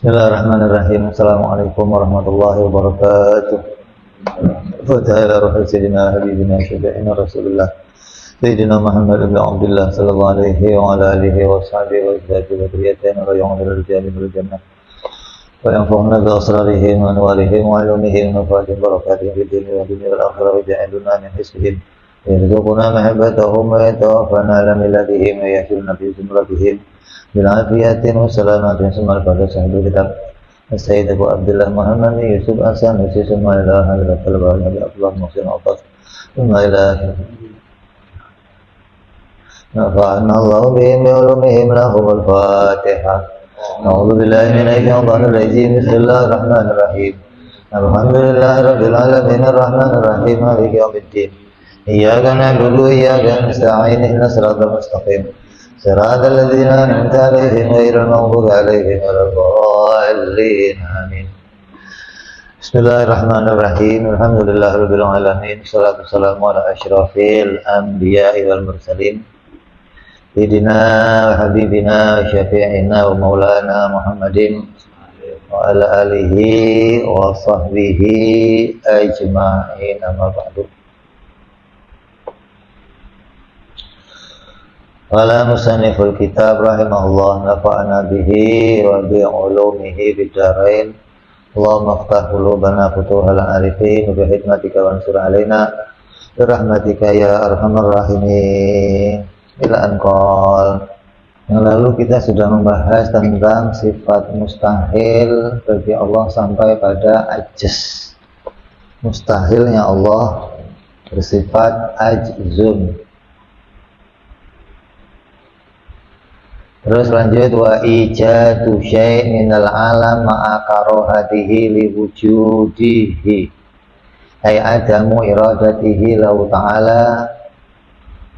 Bismillahirrahmanirrahim. Assalamualaikum warahmatullahi wabarakatuh. Fatihah ruhul sayyidina habibina syafi'ina rasulullah sayyidina Muhammad ibn Abdullah sallallahu alaihi wa ala alihi wa sahbihi wa izzati wa dhurriyyatina wa yawmil rijali wal jannah wa yanfa'una bi asrarihim wa anwarihim wa ilmihim wa fadil barakatihim fid dunya wa dunya wal akhirah wa ja'aluna min hisbihim yarzuquna mahabbatahum wa yatawaffana ala millatihim wa yahshuruna fi zumratihim bil'afiyatin wa salamatin semal pada sahabat kitab Sayyid Abu Abdullah Muhammad Yusuf Hasan Yusuf Sumaylah Hadratul Bahar Nabi Abdullah Muhsin Abbas Sumaylah nafa'ana Allah bihim wa ulumihim lahumul Fatihah. A'udzu billahi minasy syaithanir rajim. Bismillahirrahmanirrahim. Alhamdulillahi rabbil alamin arrahmanir rahim maliki yaumiddin. Iyyaka na'budu wa iyyaka nasta'in ihdinas siratal mustaqim. صراط الذين أنعمت عليهم غير المغضوب عليهم ولا الضالين آمين. Bismillahirrahmanirrahim. Alhamdulillahirabbil alamin. Wassalatu wassalamu ala asyrafil anbiya'i wal mursalin. Sayyidina wa habibina wa syafi'ina wa maulana Muhammadin wa ala alihi wa sahbihi ajma'in. Amma ba'du. Qala musanniful kitab rahimahullah nafa'ana bihi wa bi ulumihi bidarain. Allahumma aftah qulubana futuhal arifin bi hikmatika wansur alaina bi rahmatika ya arhamar rahimin. Ila anqal. Yang lalu kita sudah membahas tentang sifat mustahil bagi Allah sampai pada ajz. Mustahilnya Allah bersifat ajzun. Terus lanjut wa ijadu syai' minal alam ma'a karohatihi li wujudihi ay adamu iradatihi lahu ta'ala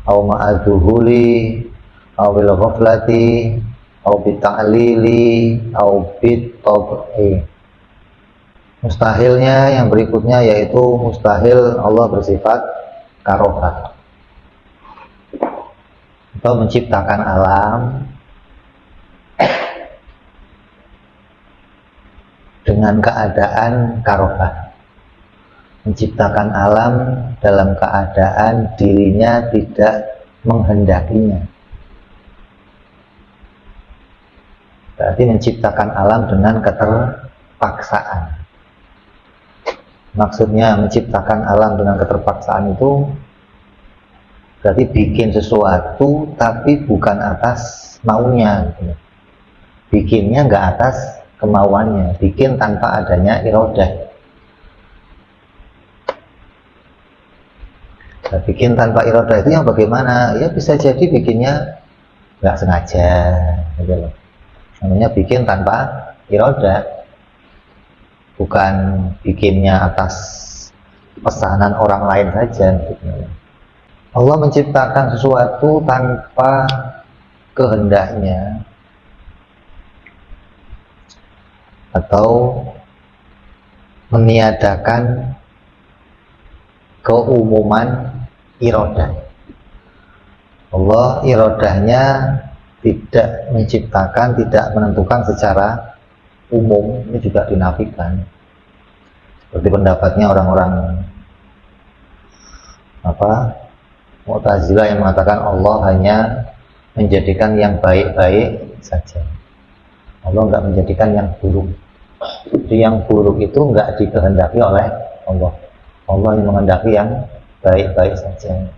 au ma'adhuhuli au bil ghaflati au bita'lili au bit-tab'i. Mustahilnya yang berikutnya yaitu mustahil Allah bersifat karohah atau menciptakan alam dengan keadaan karohah, menciptakan alam dalam keadaan dirinya tidak menghendakinya. Berarti menciptakan alam dengan keterpaksaan. Maksudnya menciptakan alam dengan keterpaksaan itu berarti bikin sesuatu tapi bukan atas maunya. Bikinnya nggak atas kemauannya, bikin tanpa adanya irodah. Nah, bikin tanpa irodah itu yang bagaimana? Ya bisa jadi bikinnya nggak sengaja, gitu loh. Namanya bikin tanpa irodah, bukan bikinnya atas pesanan orang lain saja. Gitu. Allah menciptakan sesuatu tanpa kehendaknya atau meniadakan keumuman irodah. Allah irodahnya tidak menciptakan, tidak menentukan secara umum. Ini juga dinafikan. Seperti pendapatnya orang-orang Mu'tazilah yang mengatakan Allah hanya menjadikan yang baik-baik saja. Allah enggak menjadikan yang buruk. Jadi yang buruk itu enggak dikehendaki oleh Allah. Allah yang menghendaki yang baik-baik saja.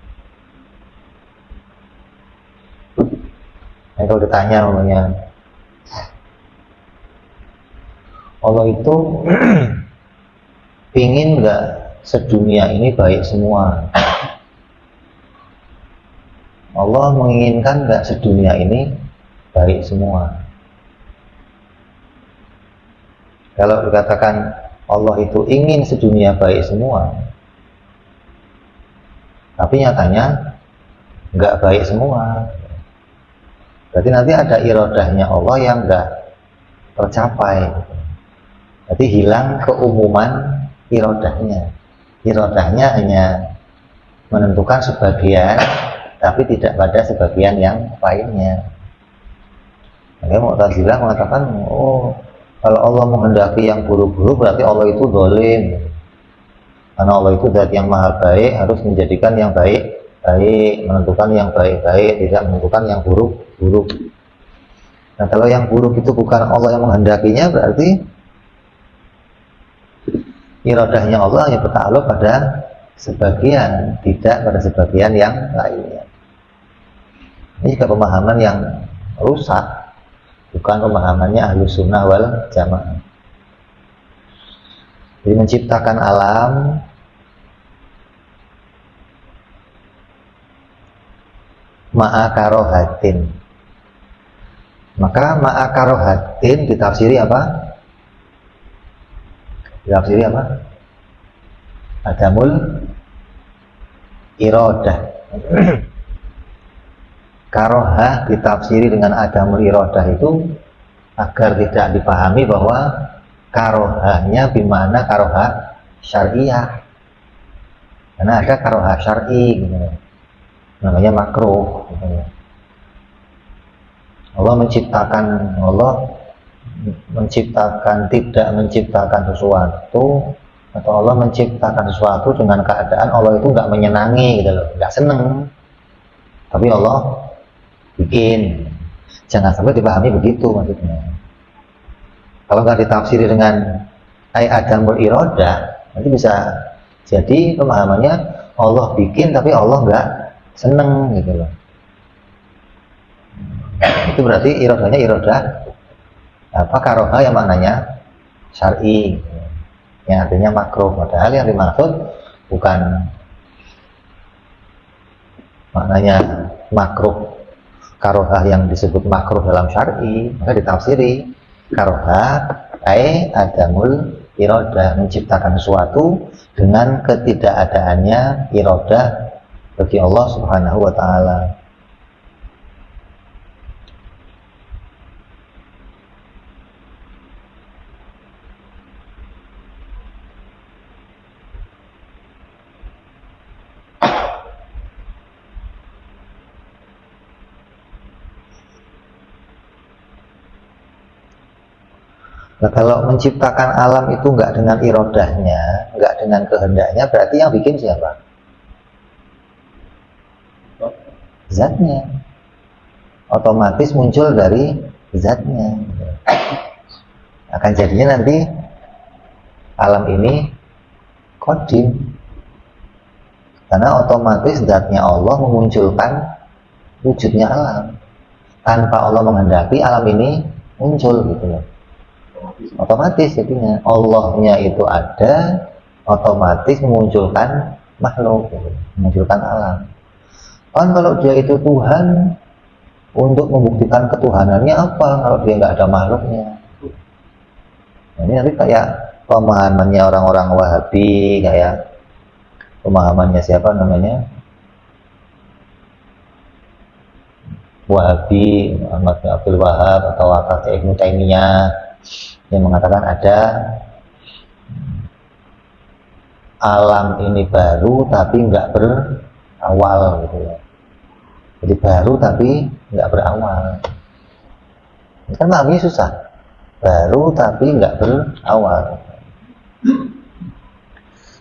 Nah, kalau ditanya namanya Allah itu pingin enggak sedunia ini baik semua? Allah menginginkan enggak sedunia ini baik semua? Kalau dikatakan Allah itu ingin sedunia baik semua, tapi nyatanya nggak baik semua, berarti nanti ada irodahnya Allah yang nggak tercapai. Berarti hilang keumuman irodahnya. Irodahnya hanya menentukan sebagian, tapi tidak pada sebagian yang lainnya. Makanya Mu'tazilah mengatakan, Kalau Allah menghendaki yang buruk-buruk berarti Allah itu zalim. Karena Allah itu zat yang maha baik, harus menjadikan yang baik-baik, menentukan yang baik-baik, tidak menentukan yang buruk-buruk. Nah, kalau yang buruk itu bukan Allah yang menghendakinya, berarti iradahnya Allah hanya bertakluk pada sebagian, tidak pada sebagian yang lainnya. Ini juga pemahaman yang rusak, bukan pemahamannya Ahlus Sunnah wal Jamaah. Jadi menciptakan alam ma'a karohatin, maka ma'a karohatin ditafsiri apa? Ditafsiri apa? Adamul iradah. Karohah ditafsiri dengan adamul iradah itu agar tidak dipahami bahwa karohahnya bimana karohah syariah. Karena ada karohah syar'i gitu, namanya makruh gitu. Allah menciptakan tidak menciptakan sesuatu, atau Allah menciptakan sesuatu dengan keadaan Allah itu nggak menyenangi gitu loh, nggak seneng, tapi Allah bikin. Jangan sampai dipahami begitu maksudnya. Kalau nggak ditafsiri dengan adamul iradah, nanti bisa jadi pemahamannya Allah bikin tapi Allah nggak seneng gitu loh. Itu berarti iradahnya iradah apa karoha yang maknanya syar'i, yang artinya makruh. Padahal yang dimaksud bukan maknanya makruh karoha yang disebut makruh dalam syar'i, maka ditafsiri karoha adamul iradah, menciptakan sesuatu dengan ketidakadaannya iradah bagi Allah Subhanahu wa ta'ala. Nah, kalau menciptakan alam itu nggak dengan irodahnya, nggak dengan kehendaknya, berarti yang bikin siapa? Zatnya. Otomatis muncul dari zatnya. Akan jadinya nanti alam ini qadim. Karena otomatis zatnya Allah memunculkan wujudnya alam. Tanpa Allah menghendaki, alam ini muncul gitu loh. Otomatis jadinya Allahnya itu ada, otomatis memunculkan makhluk, memunculkan alam. Kan kalau dia itu Tuhan, untuk membuktikan ketuhanannya apa kalau dia nggak ada makhluknya? Nah, ini nanti kayak pemahamannya orang-orang Wahabi, kayak pemahamannya siapa namanya, Wahabi, Muhammad bin Abdul Wahab, atau Wakil Ibnu Taimiyah, yang mengatakan ada alam ini baru tapi nggak berawal gitu ya. Jadi baru tapi nggak berawal. Ini kan mahamnya susah. Baru tapi nggak berawal.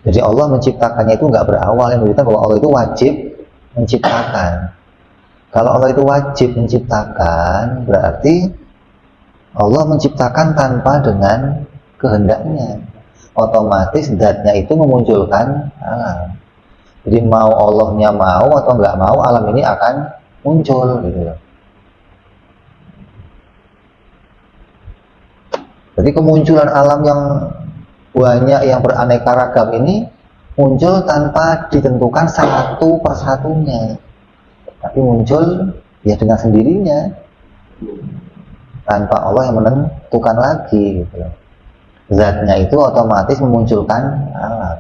Jadi Allah menciptakannya itu nggak berawal, yang berarti bahwa Allah itu wajib menciptakan. Kalau Allah itu wajib menciptakan, berarti Allah menciptakan tanpa dengan kehendaknya. Otomatis zatnya itu memunculkan alam. Jadi mau Allahnya mau atau nggak mau, alam ini akan muncul gitu loh. Jadi kemunculan alam yang banyak, yang beraneka ragam ini muncul tanpa ditentukan satu persatunya, tapi muncul ya dengan sendirinya, tanpa Allah yang menentukan lagi gitu. Zatnya itu otomatis memunculkan alam.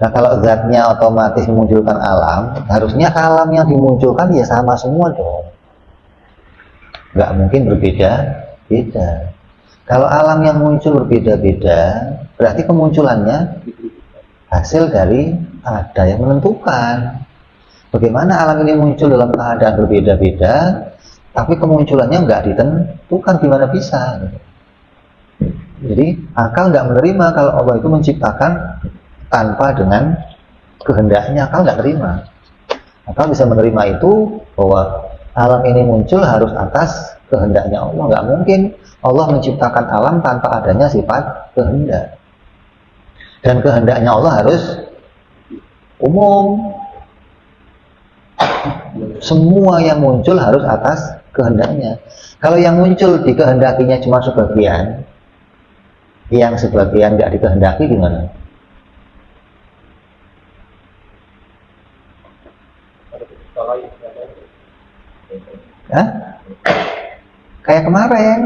Nah, kalau zatnya otomatis memunculkan alam, harusnya alam yang dimunculkan ya sama semua dong. Nggak mungkin berbeda-beda. Kalau alam yang muncul berbeda-beda, berarti kemunculannya hasil dari ada yang menentukan. Bagaimana alam ini muncul dalam keadaan berbeda-beda, tapi kemunculannya nggak ditentukan, gimana bisa? Jadi akal nggak menerima kalau Allah itu menciptakan tanpa dengan kehendaknya, akal nggak terima. Akal bisa menerima itu bahwa alam ini muncul harus atas kehendaknya Allah. Nggak mungkin Allah menciptakan alam tanpa adanya sifat kehendak. Dan kehendaknya Allah harus umum. Semua yang muncul harus atas kehendaknya. Kalau yang muncul dikehendakinya cuma sebagian, yang sebagian nggak dikehendaki gimana? Hah? Kayak kemarin.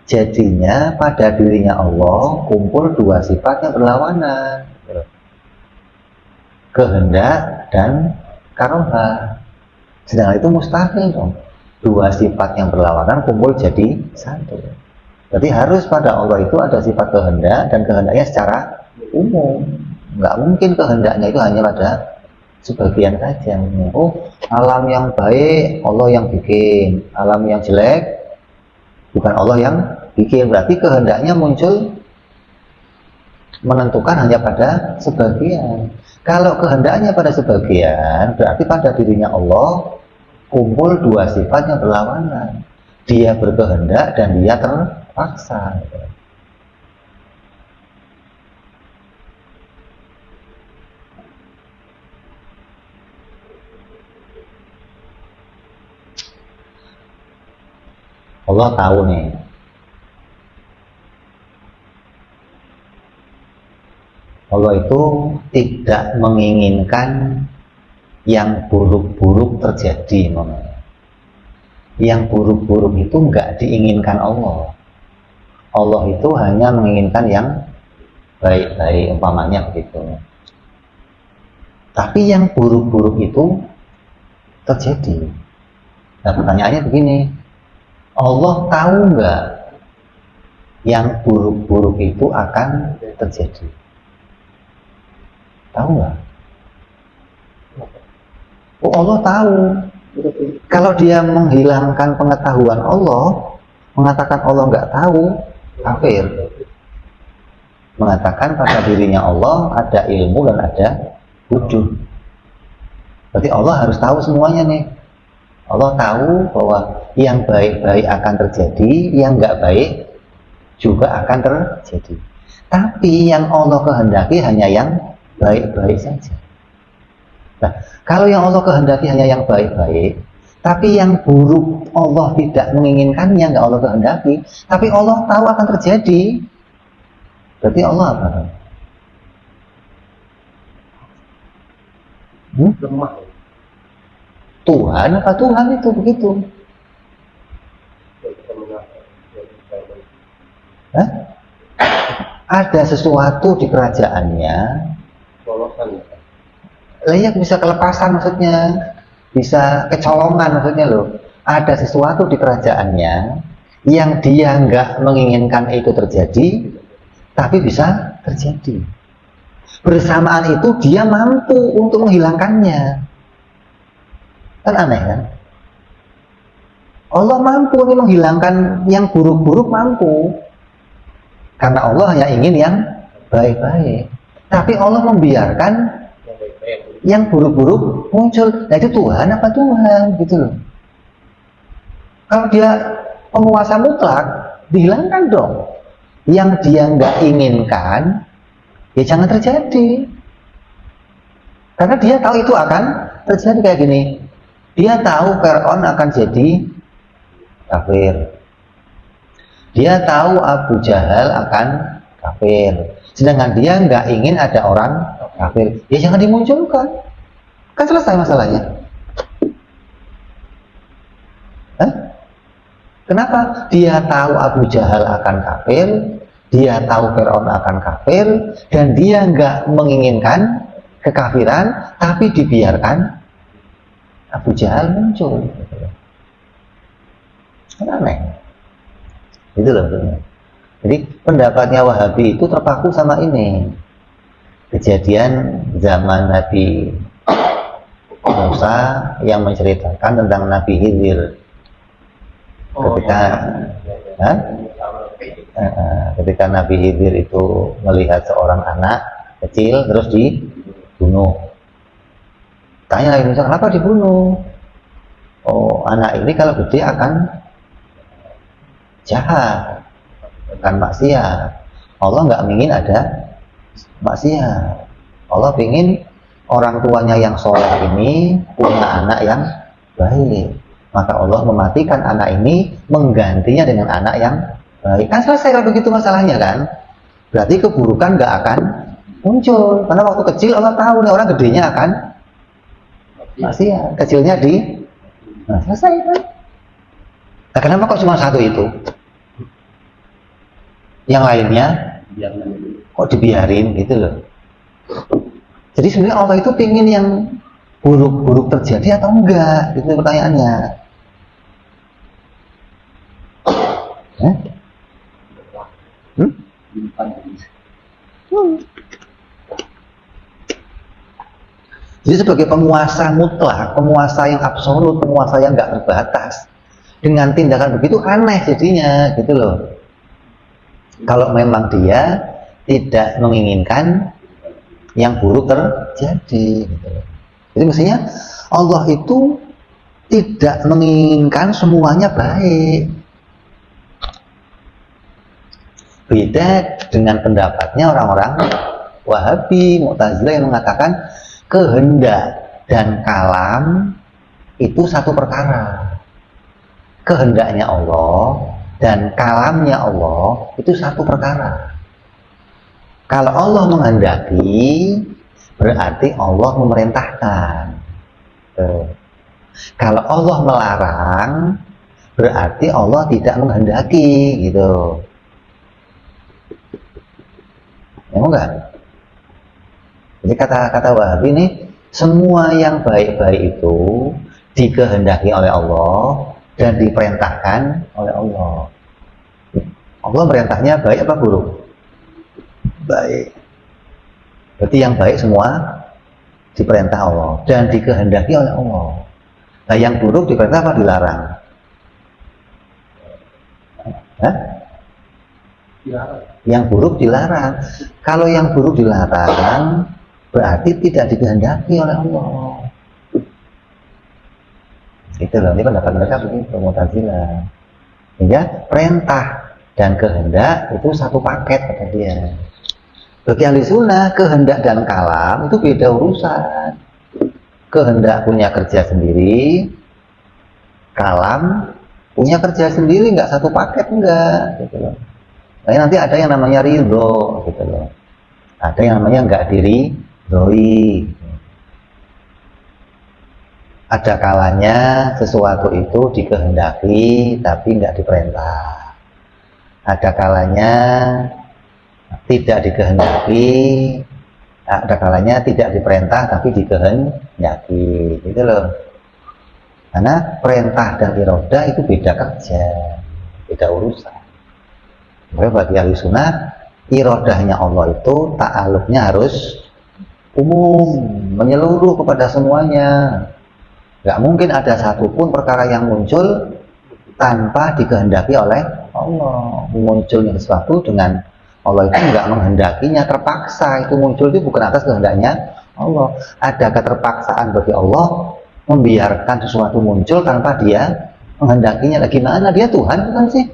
Jadinya pada dirinya Allah kumpul dua sifat yang berlawanan, kehendak dan karohah. Sedangkan itu mustahil dong. Dua sifat yang berlawanan kumpul jadi satu. Berarti harus pada Allah itu ada sifat kehendak dan kehendaknya secara umum. Nggak mungkin kehendaknya itu hanya pada sebagian saja. Oh, alam yang baik Allah yang bikin, alam yang jelek bukan Allah yang bikin. Berarti kehendaknya muncul menentukan hanya pada sebagian. Kalau kehendaknya pada sebagian, berarti pada dirinya Allah kumpul dua sifat yang berlawanan. Dia berkehendak dan dia terpaksa. Allah tahu nih. Allah itu tidak menginginkan yang buruk-buruk terjadi, namanya. Yang buruk-buruk itu nggak diinginkan Allah. Allah itu hanya menginginkan yang baik-baik, umpamanya begitu. Tapi yang buruk-buruk itu terjadi. Nah, pertanyaannya begini, Allah tahu nggak yang buruk-buruk itu akan terjadi? Tahu nggak? Oh, Allah tahu. Kalau dia menghilangkan pengetahuan Allah, mengatakan Allah nggak tahu, kafir. Mengatakan pada dirinya Allah ada ilmu dan ada wujud. Berarti Allah harus tahu semuanya nih. Allah tahu bahwa yang baik-baik akan terjadi, yang nggak baik juga akan terjadi. Tapi yang Allah kehendaki hanya yang baik-baik saja. Nah, kalau yang Allah kehendaki hanya yang baik-baik, tapi yang buruk Allah tidak menginginkannya, nggak Allah kehendaki, tapi Allah tahu akan terjadi, berarti Allah apa? Lemah. Tuhan apa Tuhan itu begitu? Hah? Ada sesuatu di kerajaannya, layak bisa kelepasan maksudnya, bisa kecolongan maksudnya loh. Ada sesuatu di kerajaannya yang dia nggak menginginkan itu terjadi, tapi bisa terjadi. Bersamaan itu dia mampu untuk menghilangkannya. Kan aneh kan? Allah mampu nih menghilangkan yang buruk-buruk, mampu. Karena Allah hanya ingin yang baik-baik. Tapi Allah membiarkan yang buruk-buruk muncul. Nah itu Tuhan apa Tuhan gitu loh. Kalau dia penguasa mutlak, dihilangkan dong. Yang dia nggak inginkan, ya jangan terjadi. Karena dia tahu itu akan terjadi kayak gini. Dia tahu Fir'aun akan jadi kafir. Dia tahu Abu Jahal akan kafir. Sedangkan dia nggak ingin ada orang kafir. Ya jangan dimunculkan. Kan selesai masalahnya. Hah? Kenapa? Dia tahu Abu Jahal akan kafir, dia tahu Fir'aun akan kafir, dan dia nggak menginginkan kekafiran, tapi dibiarkan Abu Jahal muncul. Kan aneh. Itu loh. Jadi pendapatnya Wahabi itu terpaku sama ini. Kejadian zaman Nabi Musa yang menceritakan tentang Nabi Khidir. Ketika Ketika Nabi Khidir itu melihat seorang anak kecil terus dibunuh. Tanya Nabi Musa, kenapa dibunuh? Oh, anak ini kalau gede akan jahat, akan maksiat. Allah nggak ingin ada maksiat. Allah ingin orang tuanya yang soleh ini punya anak yang baik. Maka Allah mematikan anak ini, menggantinya dengan anak yang baik. Kan selesai kalau begitu masalahnya kan? Berarti keburukan nggak akan muncul. Karena waktu kecil Allah tahu nih orang gedenya akan maksiat. Kecilnya selesai kan? Nah, kenapa kok cuma satu itu? Yang lainnya kok dibiarin gitu loh. Jadi sebenarnya Allah itu pingin yang buruk-buruk terjadi atau enggak? Itu pertanyaannya. Jadi sebagai penguasa mutlak, penguasa yang absolut, penguasa yang nggak terbatas, dengan tindakan begitu aneh jadinya, gitu loh. Kalau memang dia tidak menginginkan yang buruk terjadi, gitu loh. Jadi mestinya Allah itu tidak menginginkan semuanya baik. Beda dengan pendapatnya orang-orang Wahabi, Mu'tazilah yang mengatakan kehendak dan kalam itu satu perkara. Kehendaknya Allah dan kalamnya Allah itu satu perkara. Kalau Allah menghendaki, berarti Allah memerintahkan. Kalau Allah melarang, berarti Allah tidak menghendaki, gitu. Ya enggak? Jadi kata-kata Wahabi ini, semua yang baik-baik itu dikehendaki oleh Allah dan diperintahkan oleh Allah. Allah perintahnya baik apa buruk? Baik. Berarti yang baik semua diperintah Allah dan dikehendaki oleh Allah. Nah, yang buruk diperintah apa dilarang? Hah? Yang buruk dilarang. Kalau yang buruk dilarang, berarti tidak dikehendaki oleh Allah. Itu loh, ini pendapat mereka begitu, Mu'tazilah. Sehingga perintah dan kehendak itu satu paket kata dia. Bagi ahli sunnah, kehendak dan kalam itu beda urusan. Kehendak punya kerja sendiri, kalam punya kerja sendiri, nggak satu paket, enggak, gitu loh. Nah, nanti ada yang namanya ridho, gitu loh. Ada yang namanya nggak diridhoi. Ada kalanya sesuatu itu dikehendaki tapi nggak diperintah. Ada kalanya tidak dikehendaki, ada kalanya tidak diperintah tapi dikehendaki, gitu loh. Karena perintah dan irodah itu beda kerja, beda urusan. Maka bagi ahli sunnah, irodahnya Allah itu ta'aluknya harus umum, menyeluruh kepada semuanya. Gak mungkin ada satupun perkara yang muncul tanpa dikehendaki oleh Allah. Munculnya sesuatu dengan Allah itu nggak menghendakinya, terpaksa. Itu muncul itu bukan atas kehendaknya Allah. Ada keterpaksaan bagi Allah membiarkan sesuatu muncul tanpa dia menghendakinya. Lagi mana dia Tuhan bukan sih?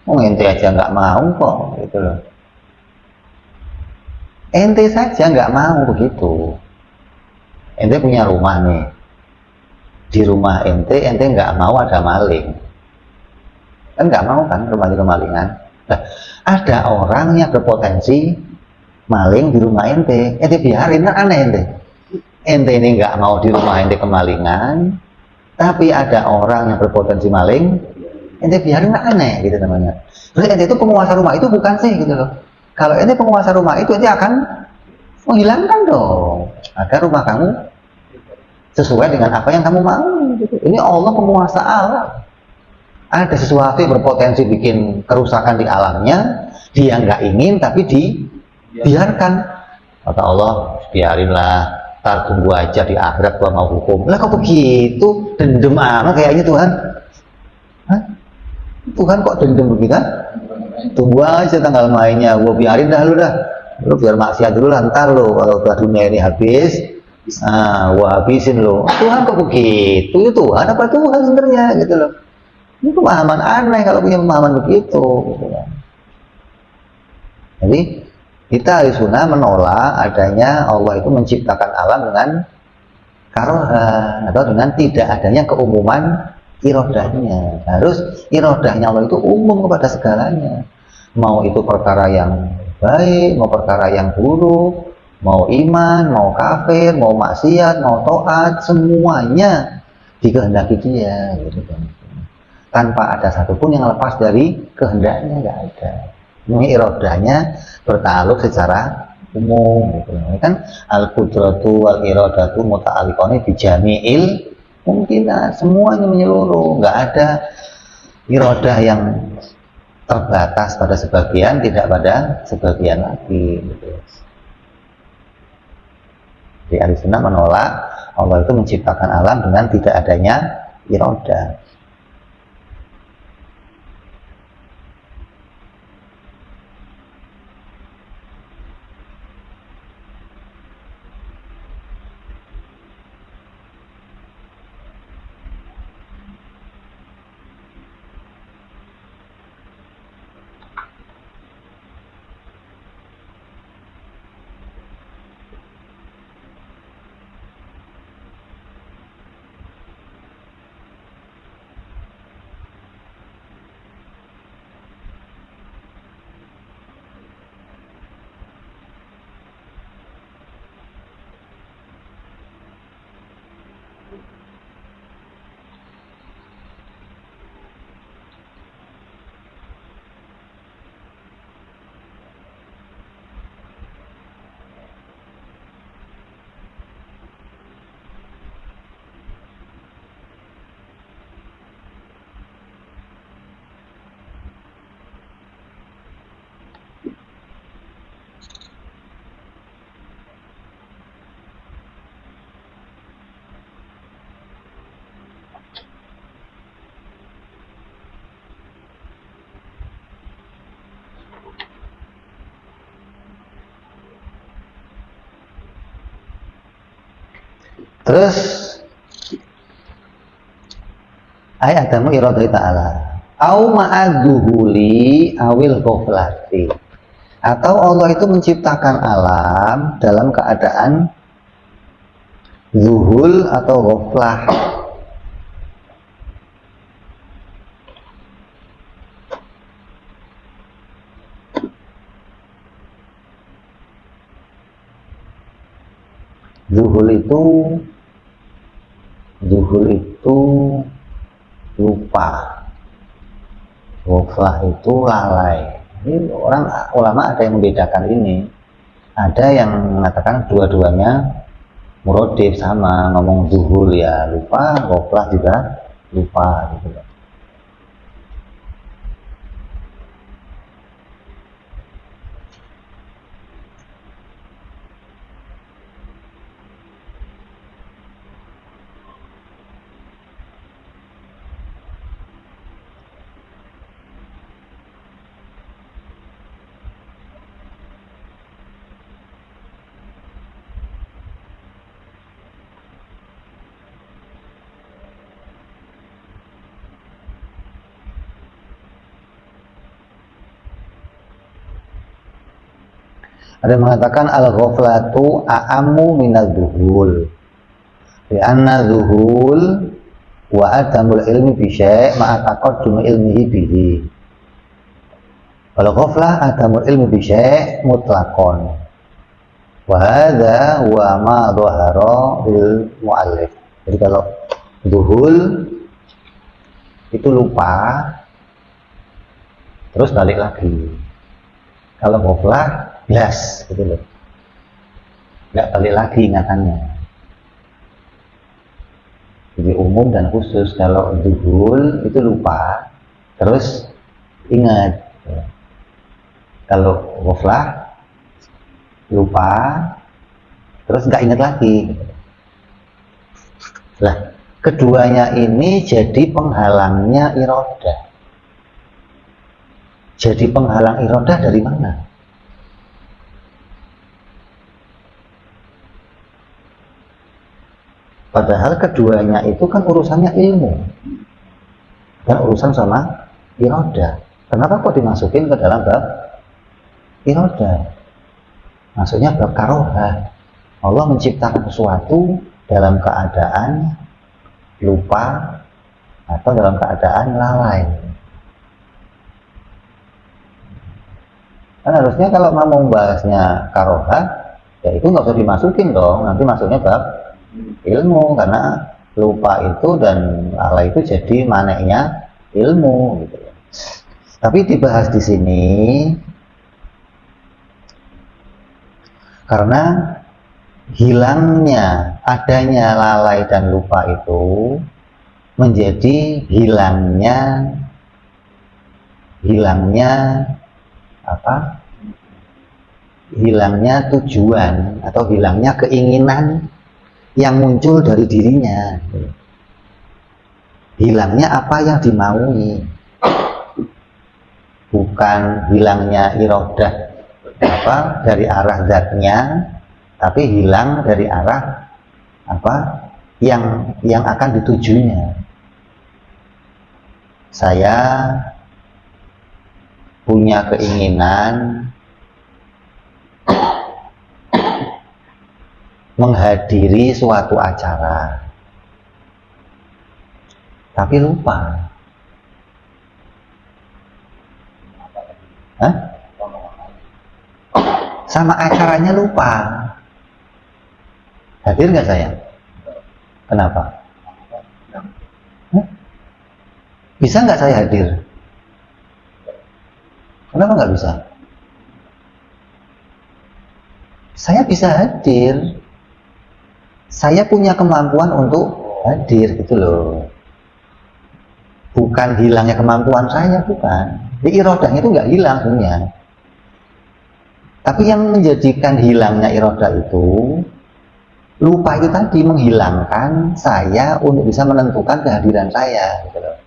Oh, ente aja nggak mau kok, gitu loh. Ente saja nggak mau begitu. Ente punya rumah nih. Di rumah ente nggak mau ada maling. Kan nggak mau kan rumahnya kemalingan. Nah, ada orang yang berpotensi maling di rumah ente biarin, kan aneh ente. Ente ini nggak mau di rumah ente kemalingan, tapi ada orang yang berpotensi maling, ente biarin, aneh gitu namanya. Terus ente itu penguasa rumah itu bukan sih gitu loh. Kalau ente penguasa rumah itu ente akan menghilangkan dong agar rumah kamu sesuai dengan apa yang kamu mau gitu. Ini Allah penguasa alam. Ada sesuatu yang berpotensi bikin kerusakan di alamnya, dia nggak ingin tapi dibiarkan. Kata Allah, biarinlah, ntar tunggu aja di akhirat gua mau hukum. Lah kok begitu? Dendam amat kayaknya Tuhan. Hah? Tuhan kok dendam begitu? Tunggu aja tanggal mainnya, gua biarin dah lu biar maksiat dulu lah, ntar lu kalau udah dunia ini habis, gua habisin lu. Tuhan kok begitu? Itu Tuhan apa Tuhan sebenarnya gitu loh. Ini pemahaman aneh kalau punya pemahaman begitu. Gitu kan. Jadi kita ahli sunnah menolak adanya Allah itu menciptakan alam dengan karohan atau dengan tidak adanya keumuman irodahnya. Harus irodahnya Allah itu umum kepada segalanya. Mau itu perkara yang baik, mau perkara yang buruk, mau iman, mau kafir, mau maksiat, mau taat, semuanya dikehendaki dia gitu kan. Tanpa ada satupun yang lepas dari kehendaknya, nggak ada. Ini irodahnya bertakluk secara umum gitu. Kan al-qudratu wal iradatu muta'alliqani bi jami'il mungkin semuanya menyeluruh, nggak ada iradah yang terbatas pada sebagian, tidak pada sebagian lagi gitu. Jadi ahli sunnah menolak Allah itu menciptakan alam dengan tidak adanya iradah. Terus ayat adamu iradati ta'ala au ma'adzuhuli awil ghaflati, atau Allah itu menciptakan alam dalam keadaan zuhul atau ghaflah. Zuhul itu lupa, ghaflah itu lalai. Ini ulama ada yang membedakan ini. Ada yang mengatakan dua-duanya muradif, sama, ngomong zuhul ya lupa, ghaflah juga lupa gitu. Ada yang mengatakan al-ghaflatu a'ammu minal zuhul. Lianna zuhul wa adamul ilmi bi syai' ma'a taqaddum ilmihi bihi. Kalau ghaflah adamul ilmi bi syai' mutlaqan. Wa hadza wa ma dhahara bil muallif. Jadi kalau zuhul itu lupa terus balik lagi. Kalau ghaflah jelas gitu loh, nggak balik lagi ingatannya. Jadi umum dan khusus. Kalau zuhul itu lupa terus ingat. Kalau ghaflah lupa terus nggak ingat lagi. Lah, keduanya ini jadi penghalangnya iradah. jadi penghalang irodah dari mana? Padahal keduanya itu kan urusannya ilmu dan urusan sama irodah. Kenapa kok dimasukin ke dalam bab irodah? Maksudnya bab karohah. Allah menciptakan sesuatu dalam keadaan lupa atau dalam keadaan lalai. Kan harusnya kalau mau membahasnya karohah, ya itu nggak usah dimasukin dong. Nanti masuknya bab ilmu, karena lupa itu dan lalai itu jadi maneknya ilmu gitu ya. Tapi dibahas di sini karena hilangnya adanya lalai dan lupa itu menjadi hilangnya apa? Hilangnya tujuan atau hilangnya keinginan yang muncul dari dirinya. Hilangnya apa yang dimaui, bukan hilangnya irodah apa dari arah zatnya, tapi hilang dari arah apa yang akan ditujunya. Saya punya keinginan menghadiri suatu acara, tapi lupa. Hah? Sama acaranya lupa. Hadir nggak saya? Kenapa? Hah? Bisa nggak saya hadir? Kenapa nggak bisa? Saya bisa hadir. Saya punya kemampuan untuk hadir gitu loh. Bukan hilangnya kemampuan saya, bukan. Di irodahnya itu nggak hilang sebenarnya. Tapi yang menjadikan hilangnya irodah itu, lupa itu tadi menghilangkan saya untuk bisa menentukan kehadiran saya gitu loh.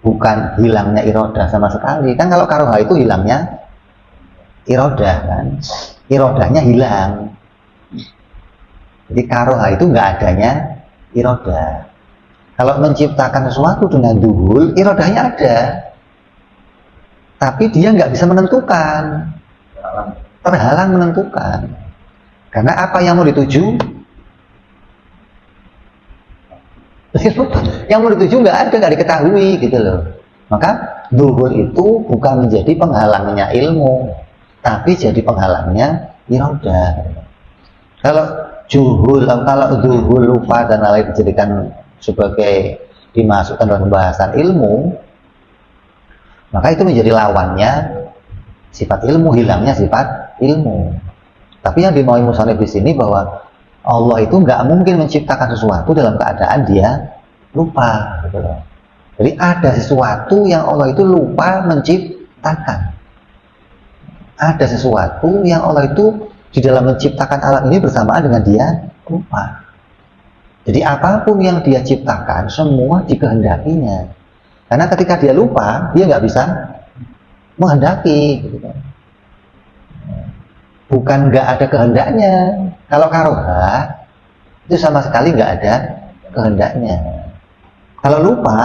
Bukan hilangnya irodah sama sekali. Kan kalau karoha itu hilangnya irodah kan. Irodahnya hilang. Jadi karoha itu nggak adanya irodah. Kalau menciptakan sesuatu dengan duhul, irodahnya ada. Tapi dia nggak bisa menentukan. Terhalang menentukan. Karena apa yang mau dituju? Yang mau dituju nggak ada, nggak diketahui gitu loh. Maka duhul itu bukan menjadi penghalangnya ilmu, tapi jadi penghalangnya irodah. Kalau duhul lupa dan lain dijadikan sebagai dimasukkan dalam pembahasan ilmu, maka itu menjadi lawannya sifat ilmu, hilangnya sifat ilmu. Tapi yang dimaui musannif di sini bahwa Allah itu nggak mungkin menciptakan sesuatu dalam keadaan dia lupa gitu loh. Jadi ada sesuatu yang Allah itu lupa menciptakan. Ada sesuatu yang Allah itu di dalam menciptakan alam ini bersamaan dengan dia lupa. Jadi apapun yang dia ciptakan semua dikehendakinya. Karena ketika dia lupa, dia nggak bisa menghendaki. Gitu kan. Bukan nggak ada kehendaknya. Kalau karoha itu sama sekali nggak ada kehendaknya. Kalau lupa,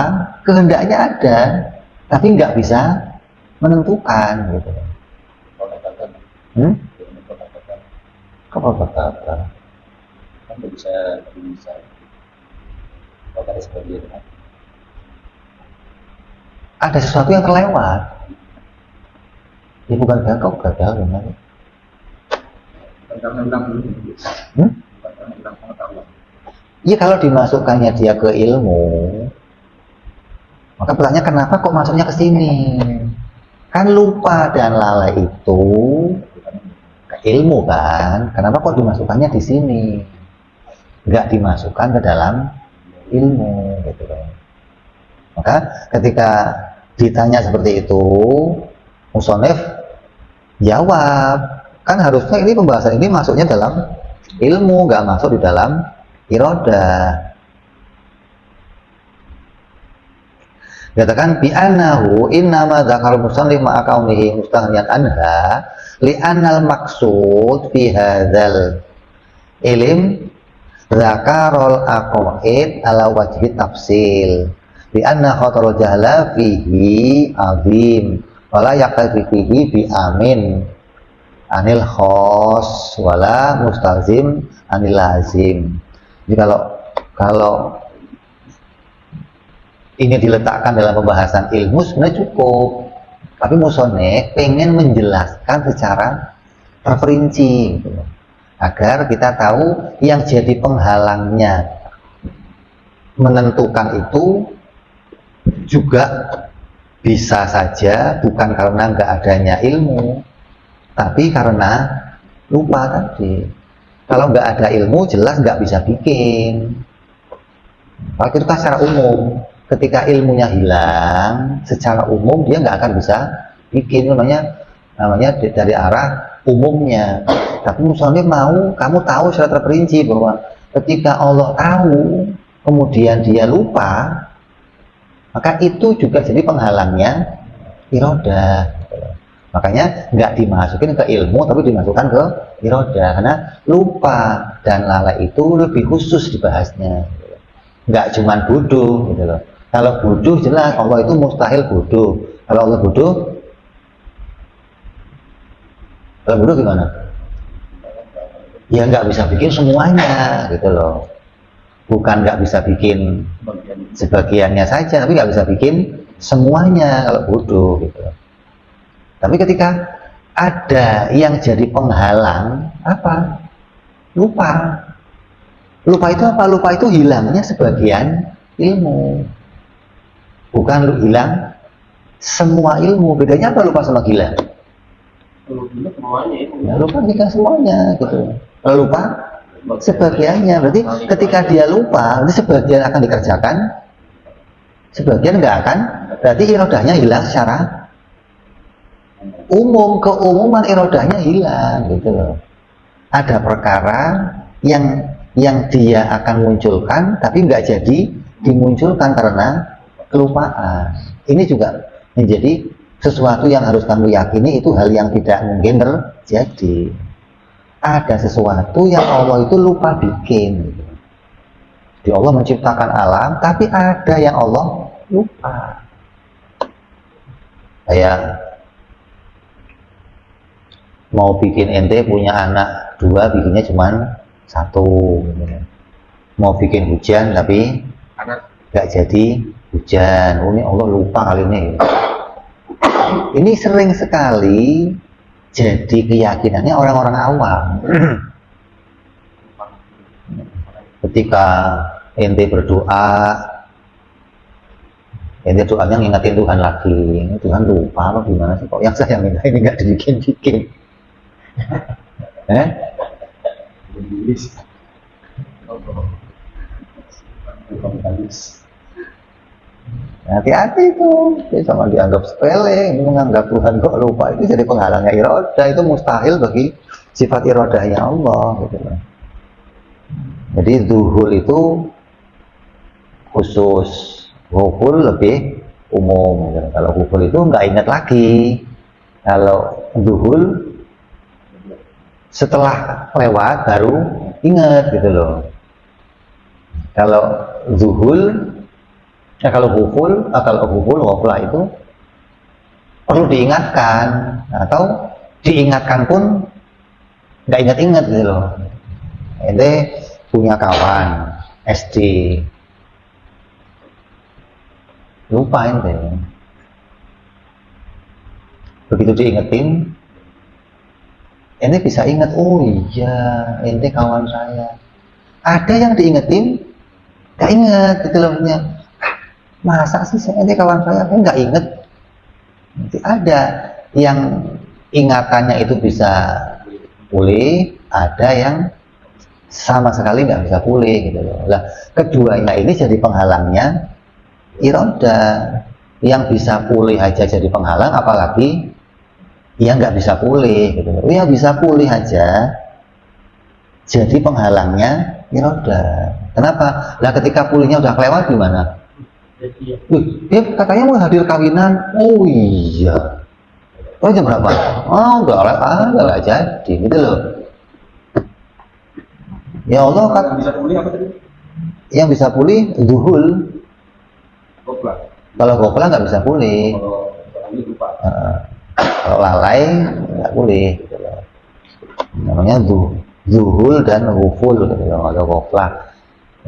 kehendaknya ada, tapi nggak bisa menentukan. Gitu. Kok kata kan bisa ada sesuatu yang terlewat. Ya bukan gagal benar. Iya kalau dimasukkannya dia ke ilmu, maka pertanyaannya kenapa kok masuknya ke sini? Kan lupa dan lalai itu ke ilmu kan? Kenapa kok dimasukkannya di sini? Nggak dimasukkan ke dalam ilmu gitu kan? Maka ketika ditanya seperti itu, musannif jawab, kan harusnya ini pembahasan ini masuknya dalam ilmu, nggak masuk di dalam irodah. Katakan bi annahu innama dzakara musannif ma'a kaunihi mustaghniyan anha li annal maqsud fi hadzal ilm dzakarul aqaid ala wajhi tafsil bi anna khatarul jahla fihi azim wala yaqtadi fihi bi amin anil khos wala mustalzim anil lazim. Jadi kalau ini diletakkan dalam pembahasan ilmu sebenarnya cukup, tapi musoneh pengen menjelaskan secara terperinci gitu, agar kita tahu yang jadi penghalangnya menentukan itu juga bisa saja bukan karena nggak adanya ilmu, tapi karena lupa tadi. Kalau nggak ada ilmu jelas nggak bisa bikin. Kalau kita secara umum, ketika ilmunya hilang, secara umum dia nggak akan bisa bikin, namanya dari arah umumnya. Tapi misalnya kamu tahu secara terperinci bahwa ketika Allah tahu, kemudian dia lupa, maka itu juga jadi penghalangnya irodah. Makanya nggak dimasukin ke ilmu, tapi dimasukkan ke irodah, karena lupa dan lalai itu lebih khusus dibahasnya. Nggak cuman bodoh gitu loh. Kalau bodoh jelas Allah itu mustahil bodoh. Kalau Allah bodoh, kalau bodoh gimana? Ya nggak bisa bikin semuanya gitu loh. Bukan nggak bisa bikin sebagiannya saja, tapi nggak bisa bikin semuanya kalau bodoh gitu. Tapi ketika ada yang jadi penghalang, apa? Lupa. Lupa itu apa? Lupa itu hilangnya sebagian ilmu. Bukan hilang semua ilmu. Bedanya apa lupa sama gila? Ya, lupa tidak semuanya gitu. Kalau lupa sebagiannya, berarti ketika dia lupa, berarti sebagian akan dikerjakan, sebagian nggak akan. Berarti irodahnya hilang secara umum, keumuman irodahnya hilang gitu loh. Ada perkara yang dia akan munculkan tapi nggak jadi dimunculkan karena kelupaan. Ini juga menjadi sesuatu yang harus kamu yakini, itu hal yang tidak mungkin terjadi. Ada sesuatu yang Allah itu lupa bikin. Di Allah menciptakan alam, tapi ada yang Allah lupa. Kayak mau bikin ente punya anak 2, bikinnya cuma 1. Mau bikin hujan tapi nggak jadi hujan. Ini Allah lupa kali ini. Ini sering sekali jadi keyakinannya orang-orang awam. Ketika ente berdoa, ente doanya ngingetin Tuhan lagi. Tuhan lupa apa gimana sih? Kok yang saya minta ini nggak dibikin-bikin? Hati-hati itu, sama dianggap sepele, menganggap Tuhan kok lupa, itu jadi penghalangnya irodah. Itu mustahil bagi sifat irodahnya Allah gitu. Jadi zuhul itu khusus, hukul lebih umum gitu. Kalau hukul itu nggak ingat lagi. Kalau zuhul setelah lewat baru ingat gitu loh. Kalau zuhul, kalau hukul ghaflah itu perlu diingatkan, atau diingatkan pun nggak ingat-ingat gitu loh. Ente punya kawan SD, lupa ente. Begitu diingetin, ente bisa ingat, oh iya ente kawan saya. Ada yang diingetin nggak ingat gitu loh. Masa sih ente kawan saya nggak inget. Nanti ada yang ingatannya itu bisa pulih, ada yang sama sekali nggak bisa pulih gitu loh. Nah, keduanya ini jadi penghalangnya irodah. Yang bisa pulih aja jadi penghalang, apalagi yang nggak bisa pulih gitu loh. Ya bisa pulih aja jadi penghalangnya irodah. Kenapa? Nah ketika pulihnya udah kelewat gimana? Wih, dia katanya mau hadir kawinan. Oh iya. Oh jam berapa? Oh enggak jadi gitu loh. Ya Allah kan Bisa pulih apa tadi? yang bisa pulih zuhul. Kopla. Kalau gopla nggak bisa pulih. Kalau ini lupa. Kalau lalai nggak pulih gitu loh. Namanya zuhul dan ghuful gitu loh. Kalau gopla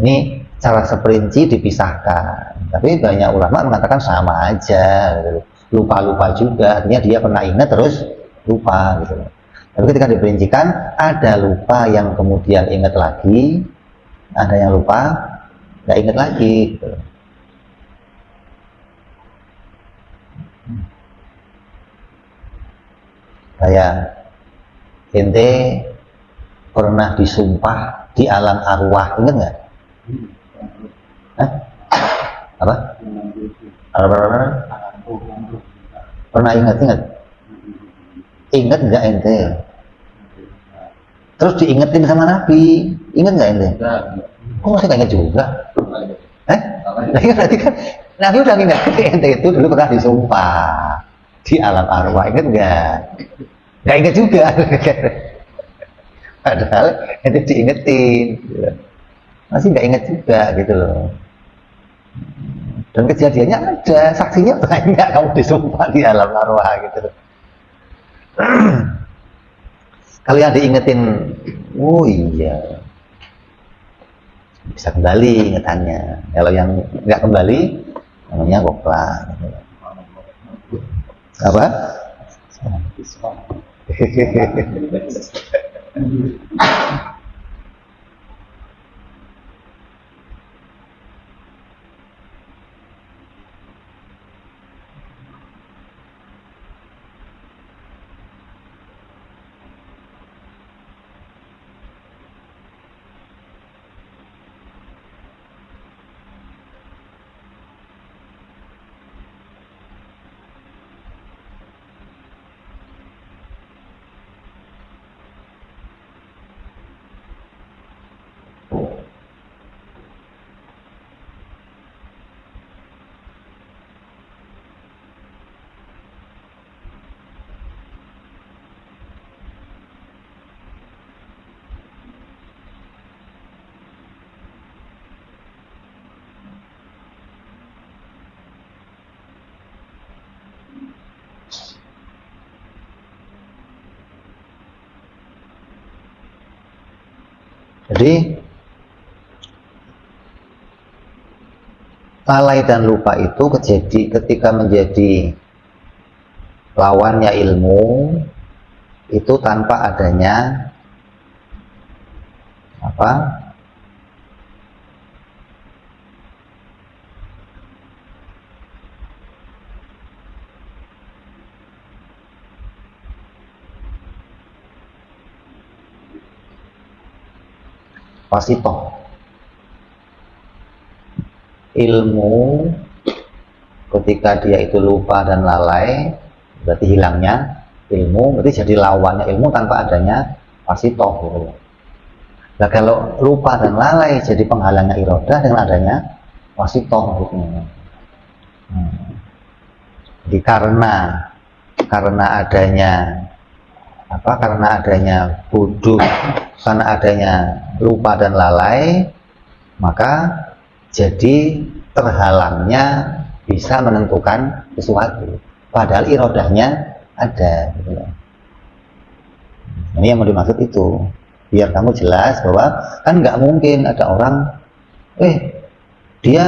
ini cara seperinci dipisahkan, tapi banyak ulama mengatakan sama aja gitu. Lupa-lupa juga, artinya dia pernah ingat terus lupa gitu loh. Tapi ketika diperincikan, ada lupa yang kemudian ingat lagi, ada yang lupa nggak ingat lagi gitu loh. Kayak ente pernah disumpah di alam arwah, ingat nggak? Hah? Apa? Pernah ingat? Ingat nggak ente? Terus diingetin sama Nabi, ingat nggak ente? Kok masih nggak ingat juga? Nah, berarti kan Nabi udah ngingetin ente itu dulu pernah disumpah di alam arwah, ingat nggak? Nggak ingat juga. Padahal ente diingetin, masih nggak ingat juga gitu loh. Dan kejadiannya ada, saksinya banyak, kamu disumpah di alam arwah gitu loh. Kalau yang diingetin, oh iya, bisa kembali ingetannya. Kalau yang nggak kembali, namanya gopla. Apa? Jadi lalai dan lupa itu ketika menjadi lawannya ilmu itu tanpa adanya apa? Wasitoh. Ilmu ketika dia itu lupa dan lalai berarti hilangnya ilmu, berarti jadi lawannya ilmu tanpa adanya wasitoh gitu. Nah kalau lupa dan lalai jadi penghalangnya irodah dengan adanya wasitoh gitu. Jadi karena adanya apa? Karena adanya bodoh, karena adanya lupa dan lalai, maka jadi terhalangnya bisa menentukan sesuatu. Padahal irodahnya ada. Gitu. Ini yang mau dimaksud itu. Biar kamu jelas bahwa kan nggak mungkin ada orang, dia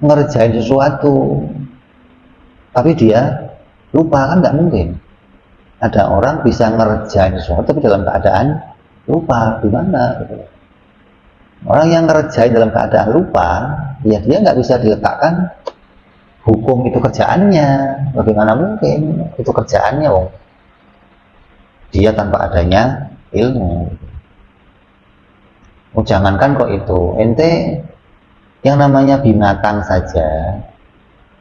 ngerjain sesuatu, tapi dia lupa, kan nggak mungkin. Ada orang bisa ngerjain sesuatu tapi dalam keadaan lupa, gimana? Gitu. Orang yang ngerjain dalam keadaan lupa, ya dia nggak bisa diletakkan hukum itu kerjaannya. Bagaimana mungkin itu kerjaannya, wong? Dia tanpa adanya ilmu. Oh, jangankan kok itu, ente yang namanya binatang saja,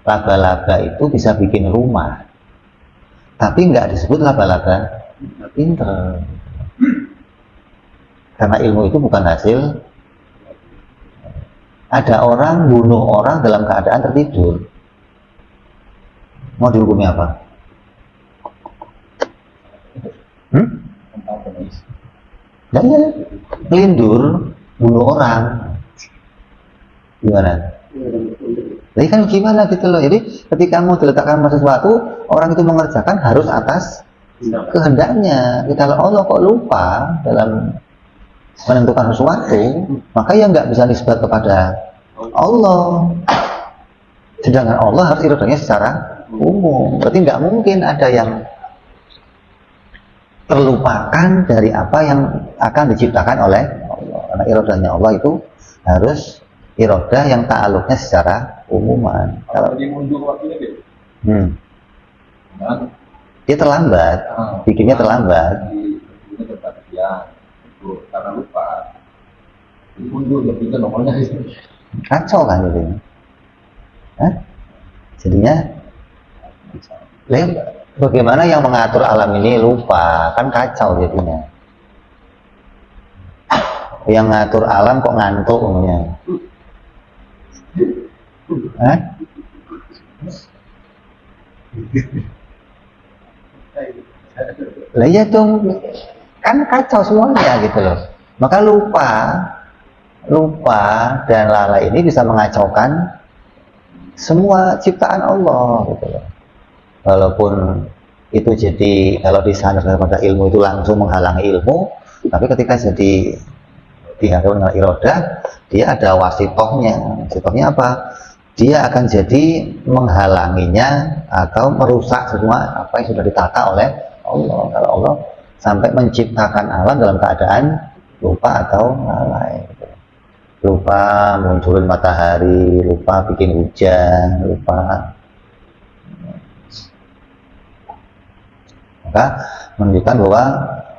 laba-laba itu bisa bikin rumah, tapi nggak disebut laba-laba pinter, karena ilmu itu bukan hasil Ada orang bunuh orang dalam keadaan tertidur, mau dihukumi apa? Ya, ngelindur, bunuh orang, gimana? Jadi kan gimana gitu loh. Jadi ketika mau diletakkan sesuatu, orang itu mengerjakan harus atas kehendaknya. Kalau Allah kok lupa dalam menentukan sesuatu, maka ya nggak bisa nisbat kepada Allah. Sedangkan Allah harus iradahnya secara umum. Berarti nggak mungkin ada yang terlupakan dari apa yang akan diciptakan oleh Allah. Karena iradahnya Allah itu harus iradah yang ta'aluknya secara umuman. Kalau dia mundur waktunya gitu. Dia terlambat, bikinnya terlambat. Ini tempat dia karena lupa. Jadi mundur waktunya nomornya itu. Kacau kan jadinya. Jadinya bagaimana yang mengatur alam ini lupa, kan kacau jadinya. Yang ngatur alam kok ngantuk umumnya. Lah ya dong, kan kacau semuanya gitu loh. Maka lupa dan lalai ini bisa mengacaukan semua ciptaan Allah gitu loh. Walaupun itu jadi kalau disandarkan pada ilmu itu langsung menghalangi ilmu, tapi ketika jadi dihadapkan dengan iradah, dia ada wasitohnya. Wasitohnya apa? Dia akan jadi menghalanginya atau merusak semua apa yang sudah ditata oleh Allah. Kalau Allah sampai menciptakan alam dalam keadaan lupa atau lalai, lupa munculin matahari, lupa bikin hujan, lupa, maka menunjukkan bahwa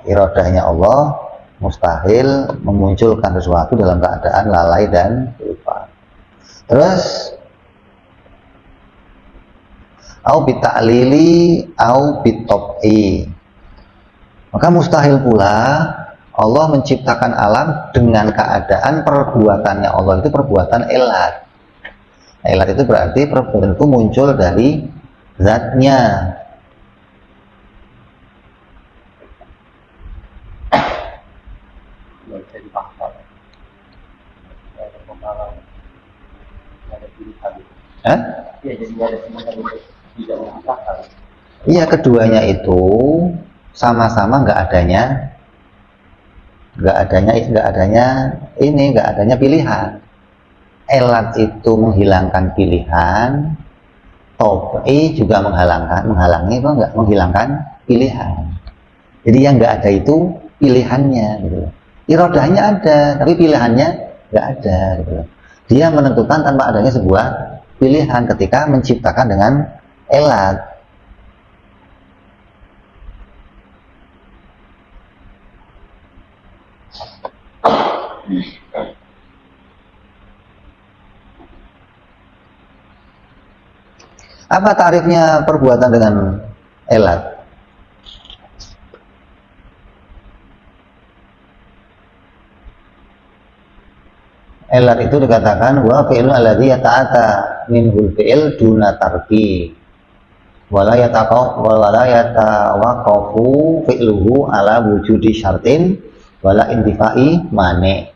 iradahnya Allah mustahil memunculkan sesuatu dalam keadaan lalai dan lupa. Terus au bita'lili au bitob'i, maka mustahil pula Allah menciptakan alam dengan keadaan perbuatannya Allah itu perbuatan elat. Elat itu berarti perbuatan itu muncul dari zatnya. Iya, keduanya itu sama-sama nggak adanya pilihan. Elat itu menghilangkan pilihan, topi juga menghalangi kok nggak menghilangkan pilihan. Jadi yang nggak ada itu pilihannya gitu. Iradahnya ada, tapi pilihannya nggak ada gitu. Dia menentukan tanpa adanya sebuah pilihan ketika menciptakan dengan elat. Apa tarifnya perbuatan dengan elat? Elat itu dikatakan wa fi'lun alladhi yata'ata minhul fi'il duna tarki wala yatawaqafu fi'luhu ala wujudi syartin wala intifa'i mane.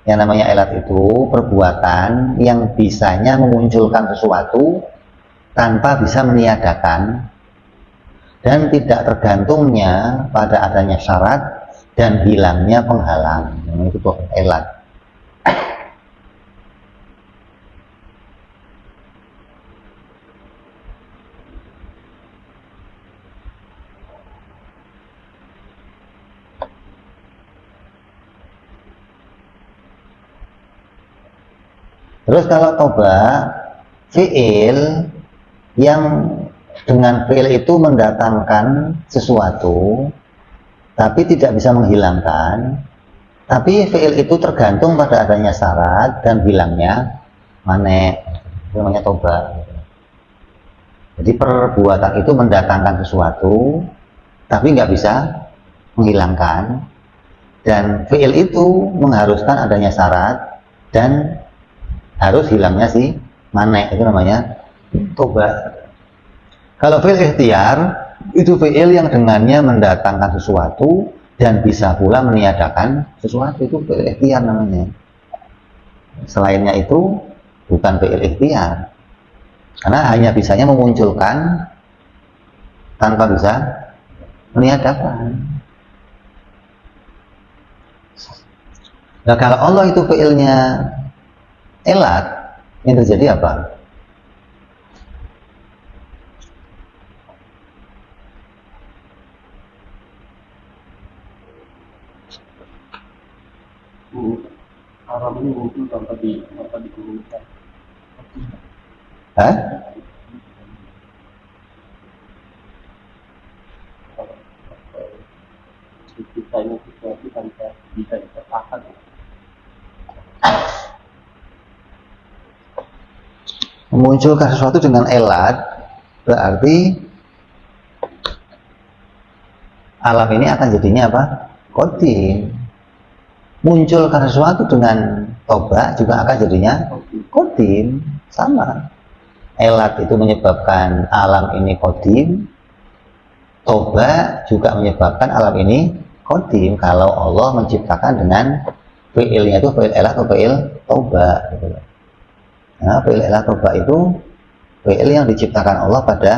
Yang namanya elat itu perbuatan yang bisanya memunculkan sesuatu tanpa bisa meniadakan dan tidak tergantungnya pada adanya syarat dan hilangnya penghalang. Itu elat. Terus kalau toba, fi'il yang dengan fi'il itu mendatangkan sesuatu tapi tidak bisa menghilangkan, tapi fi'il itu tergantung pada adanya syarat dan hilangnya mane, namanya toba. Jadi perbuatan itu mendatangkan sesuatu tapi nggak bisa menghilangkan, dan fi'il itu mengharuskan adanya syarat dan harus hilangnya si manek, itu namanya tobat. Kalau fi'il ikhtiar itu fi'il yang dengannya mendatangkan sesuatu dan bisa pula meniadakan sesuatu, itu fi'il ikhtiar namanya. Selainnya itu bukan fi'il ikhtiar, karena hanya bisanya memunculkan tanpa bisa meniadakan. Nah, kalau Allah itu fi'ilnya elat, yang terjadi apa? Haram ini muncul tanpa digulungkan. Hah? Kita ini sesuatu tanpa bisa dikatakan. Memunculkan sesuatu dengan elat berarti alam ini akan jadinya apa? Qadim. Munculkan sesuatu dengan toba juga akan jadinya qadim, sama. Elat itu menyebabkan alam ini qadim, toba juga menyebabkan alam ini qadim kalau Allah menciptakan dengan fi'ilnya itu fi'il elat atau fi'il toba gitu. Nah, fi'il elat toba itu fi'il yang diciptakan Allah pada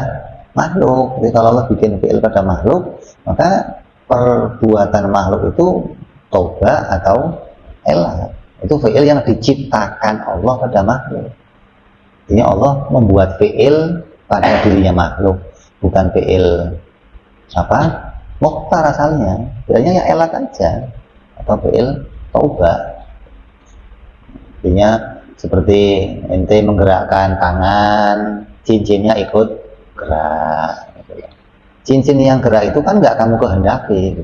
makhluk. Jadi kalau Allah bikin fi'il pada makhluk, maka perbuatan makhluk itu toba atau elat. Itu fi'il yang diciptakan Allah pada makhluk. Ini Allah membuat fi'il pada dirinya makhluk, bukan fi'il apa? Mukhtar asalnya. Fi'ilnya ya elat aja atau fi'il toba. Artinya seperti ente menggerakkan tangan, cincinnya ikut gerak. Cincin yang gerak itu kan nggak kamu kehendaki,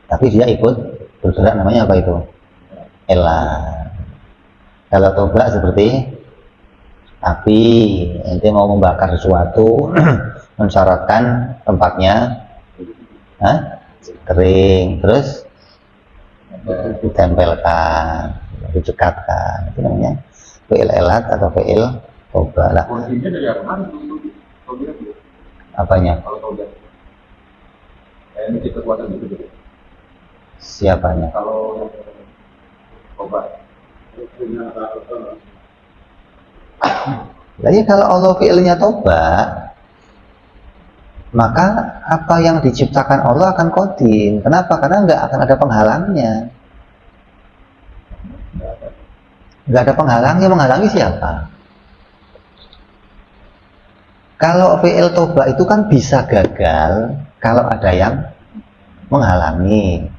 tapi dia ikut bergerak, namanya apa itu? Elat. Kalau toba seperti api, ente mau membakar sesuatu mensyaratkan tempatnya kering, terus ditempelkan, dicekatkan, itu namanya fi'il elat atau fi'il toba lah. Kuncinya dari mana? Apanya? Kalau toba, ini kekuatan gitu. Siapanya? Kalau toba, jadi kalau Allah fi'ilnya toba, maka apa yang diciptakan Allah akan qadim. Kenapa? Karena nggak akan ada penghalangnya. Nggak ada penghalangnya. Menghalangi siapa? Kalau fi'il toba itu kan bisa gagal kalau ada yang menghalangi.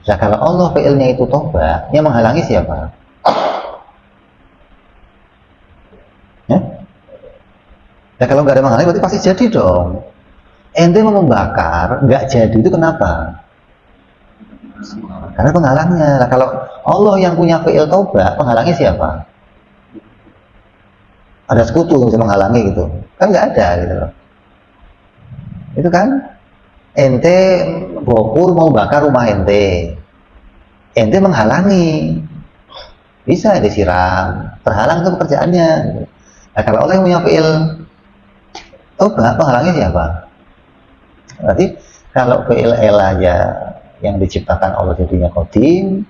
Nah, kalau Allah fi'ilnya itu toba, yang menghalangi siapa? Ya? Nah, kalau nggak ada menghalangi berarti pasti jadi dong. Ente mau membakar, nggak jadi, itu kenapa? Karena penghalangnya. Nah, kalau Allah yang punya fi'il toba, penghalangnya siapa? Ada sekutu yang bisa menghalangi gitu? Kan nggak ada gitu loh. Itu kan ente bokur mau bakar rumah ente menghalangi, bisa disiram, terhalang itu pekerjaannya. Nah, kalau Allah yang punya fi'il toba, penghalangnya siapa? Berarti kalau fi'il elah aja yang diciptakan Allah jadinya qadim,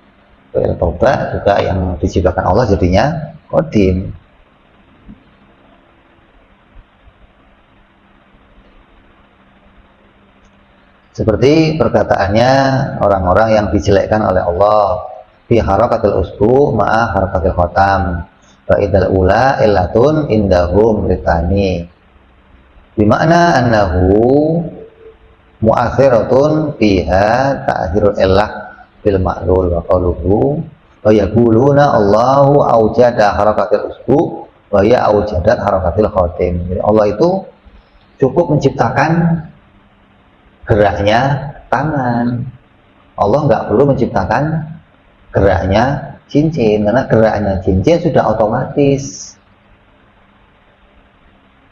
fi'il toba juga yang diciptakan Allah jadinya qadim. Seperti perkataannya orang-orang yang dijelekkan oleh Allah, fi harakatil usbu ma'a harakatil khotam, fa idal ula illatun indahum litani. Bima'na annahu mu'athiratun fiha ta'khirul illah bil ma'lul wa qaluhu wa yaquluna Allahu awjada harakatil usbu wa ya awjadat harakatil khotim. Jadi Allah itu cukup menciptakan geraknya tangan. Allah nggak perlu menciptakan geraknya cincin, karena geraknya cincin sudah otomatis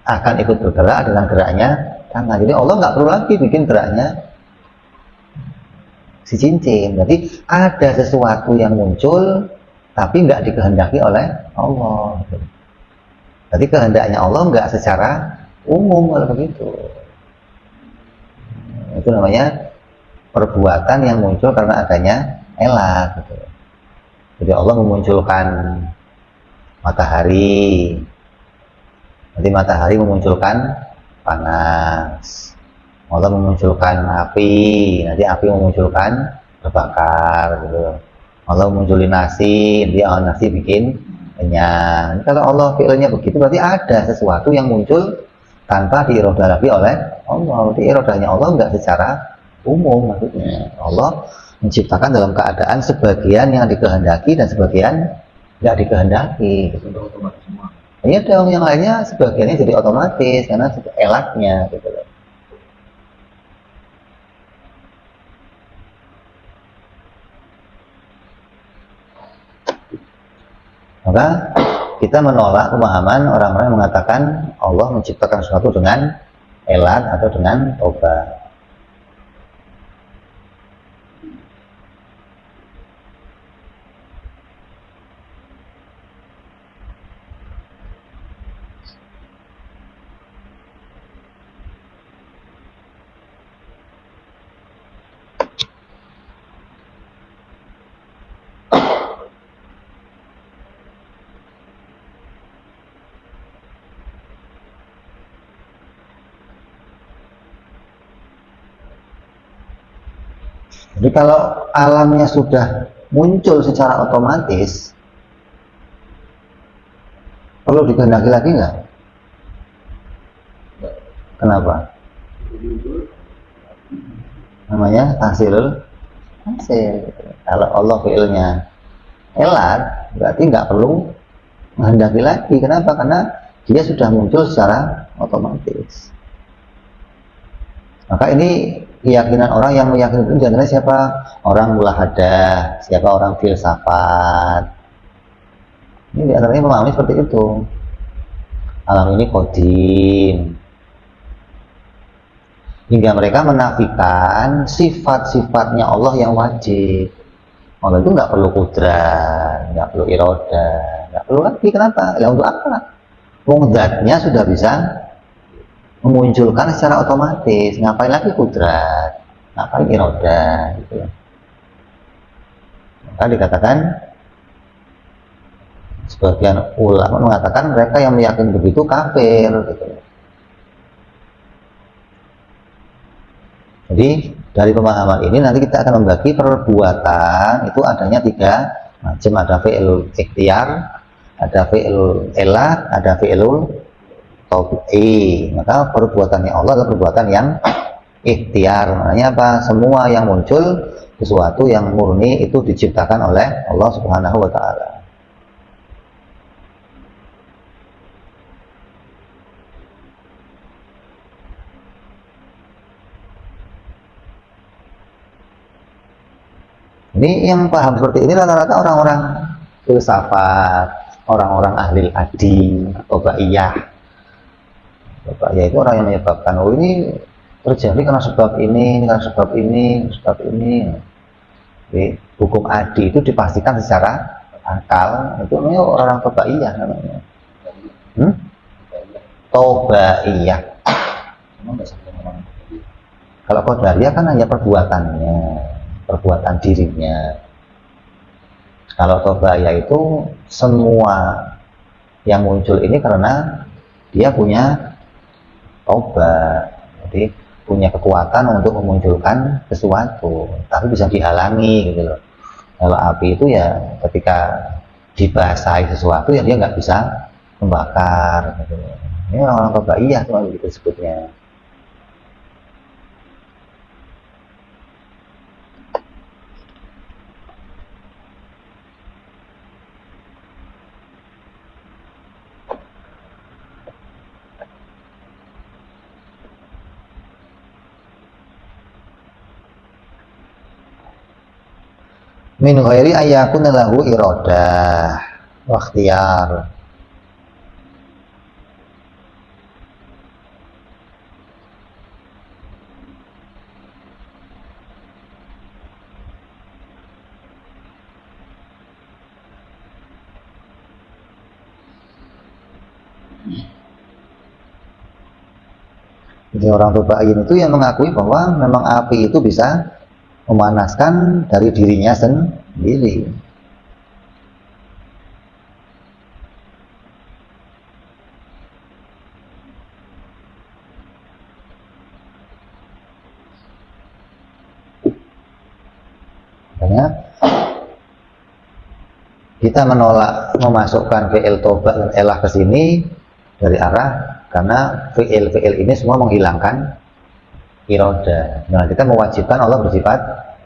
akan ikut bergerak dengan geraknya tangan. Jadi Allah nggak perlu lagi bikin geraknya si cincin. Jadi ada sesuatu yang muncul tapi nggak dikehendaki oleh Allah. Jadi kehendaknya Allah nggak secara umum kalau begitu. Itu namanya perbuatan yang muncul karena adanya elat. Gitu. Jadi Allah memunculkan matahari, nanti matahari memunculkan panas. Allah memunculkan api, nanti api memunculkan terbakar. Gitu. Allah munculin nasi, dia nasi bikin kenyang. Kalau Allah fi'ilnya begitu berarti ada sesuatu yang muncul tanpa diirodah lagi oleh Allah. Berarti irodahnya Allah enggak secara umum maksudnya. Allah menciptakan dalam keadaan sebagian yang dikehendaki dan sebagian enggak dikehendaki. Itu otomatis semua. Iya dong, yang lainnya sebagiannya jadi otomatis karena elatnya gitu loh. Maka kita menolak pemahaman orang-orang yang mengatakan Allah menciptakan sesuatu dengan elat atau dengan obat. Jadi kalau alamnya sudah muncul secara otomatis, perlu dikehendaki lagi nggak? Kenapa? Namanya hasil. Kalau Allah fi'ilnya elat, berarti nggak perlu menghendaki lagi. Kenapa? Karena dia sudah muncul secara otomatis. Maka ini keyakinan orang yang meyakini itu jangan siapa? Orang mulahadah, siapa orang filsafat. Ini diantaranya memahami seperti itu. Alam ini qadim. Hingga mereka menafikan sifat-sifatnya Allah yang wajib. Allah itu nggak perlu kudrat, nggak perlu iroda, nggak perlu lagi. Kenapa? Ya untuk apa? Wong zatnya sudah bisa memunculkan secara otomatis. Ngapain lagi kudrat? Ngapain iroda? Gitu ya. Maka dikatakan sebagian ulama mengatakan mereka yang meyakini begitu kafir. Gitu. Jadi dari pemahaman ini nanti kita akan membagi perbuatan itu adanya 3 macam, ada fi'lul ikhtiar, ada fi'lul elah, ada fi'lul tabi'i. Maka perbuatannya Allah adalah perbuatan yang ikhtiar. Maknanya apa? Semua yang muncul sesuatu yang murni itu diciptakan oleh Allah Subhanahu wa taala. Ini yang paham seperti ini rata-rata orang-orang filsafat, orang-orang ahli adi, obaiyah. Obaiyah itu orang yang menyebabkan, oh ini terjadi karena sebab ini, karena sebab ini, sebab ini. Jadi, hukum adi itu dipastikan secara akal, itu namanya orang obaiyah namanya. Obaiyah. Kalau qadariyah kan hanya perbuatannya, perbuatan dirinya. Kalau tobaya itu semua yang muncul ini karena dia punya toba, jadi punya kekuatan untuk memunculkan sesuatu, tapi bisa dihalangi gitu loh. Kalau api itu ya ketika dibasahi sesuatu ya dia nggak bisa membakar gitu. Ini orang-orang tobaiyah cuma begitu sebutnya. Min ghairi ayyakun lahu iradah wa ikhtiyar. Jadi orang Toba'in itu yang mengakui bahwa memang api itu bisa memanaskan dari dirinya sendiri. Makanya kita menolak memasukkan fi'il toba dan elah ke sini dari arah karena fi'il ini semua menghilangkan iroda. Nah, kita mewajibkan Allah bersifat